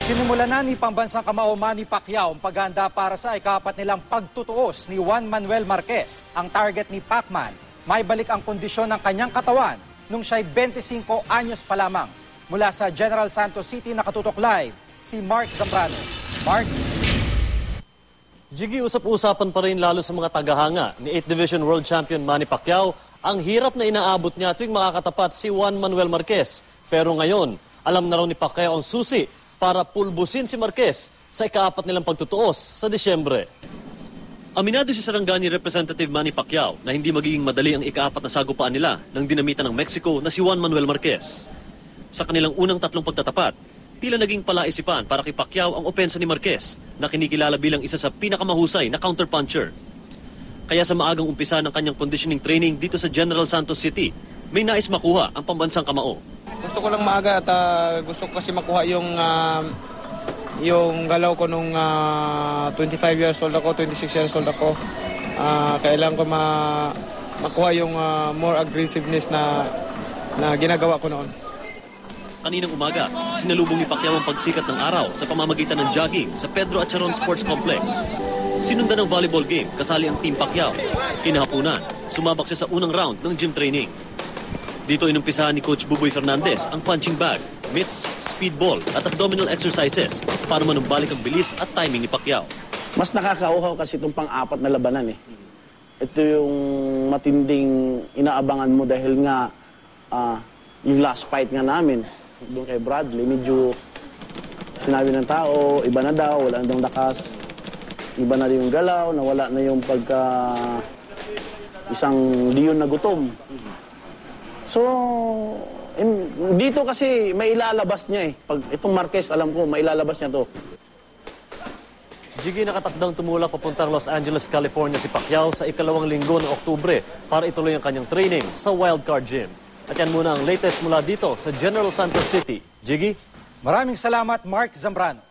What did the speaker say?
Sinimulan na ni pambansang kamao Manny Pacquiao ang paghahanda para sa ika-4 nilang pagtutuos ni Juan Manuel Marquez. Ang target ni Pacman, may balik ang kondisyon ng kanyang katawan nung siya'y 25 anyos pa lamang. Mula sa General Santos City, nakatutok live si Mark Zambrano. Mark? Jiggy, usap-usapan pa rin lalo sa mga tagahanga ni 8th Division World Champion Manny Pacquiao ang hirap na inaabot niya tuwing makakatapat si Juan Manuel Marquez. Pero ngayon, alam na raw ni Pacquiao ang susi para pulbusin si Marquez sa ika-4 nilang pagtutuos sa Disyembre. Aminado si Sarangani Representative Manny Pacquiao na hindi magiging madali ang ika-4 na sagupaan nila ng dinamita ng Mexico na si Juan Manuel Marquez. Sa kanilang unang 3 pagtatapat, tila naging palaisipan para kay Pacquiao ang opensa ni Marquez na kinikilala bilang isa sa pinakamahusay na counterpuncher. Kaya sa maagang umpisa ng kanyang conditioning training dito sa General Santos City, may nais makuha ang pambansang kamao. Gusto ko lang maaga at gusto ko kasi makuha yung galaw ko nung 25 years old ako, 26 years old ako. Kailangan ko makuha yung more aggressiveness na ginagawa ko noon. Kaninang umaga, sinalubong ni Pacquiao ang pagsikat ng araw sa pamamagitan ng jogging sa Pedro Acharon Sports Complex. Sinundan ng volleyball game, kasali ang Team Pacquiao. Kinahapunan, sumabak siya sa unang round ng gym training. Dito inumpisahan ni Coach Buboy Fernandez ang punching bag, mitts, speedball at abdominal exercises para manumbalik ang bilis at timing ni Pacquiao. Mas nakakauhaw kasi itong pang-4 na labanan eh. Ito yung matinding inaabangan mo dahil nga yung last fight nga namin doon kay Bradley, medyo sinabi ng tao, iba na daw, wala na daw lakas, iba na yung galaw, nawala na yung pagka isang leon na gutom. So, dito kasi may ilalabas niya eh. Pag itong Marquez, alam ko, may ilalabas niya to. Jiggy, nakatakdang tumulak papuntang Los Angeles, California si Pacquiao sa ikalawang linggo ng Oktubre para ituloy ang kanyang training sa Wildcard Gym. At yan muna ang latest mula dito sa General Santos City. Jiggy? Maraming salamat, Mark Zambrano.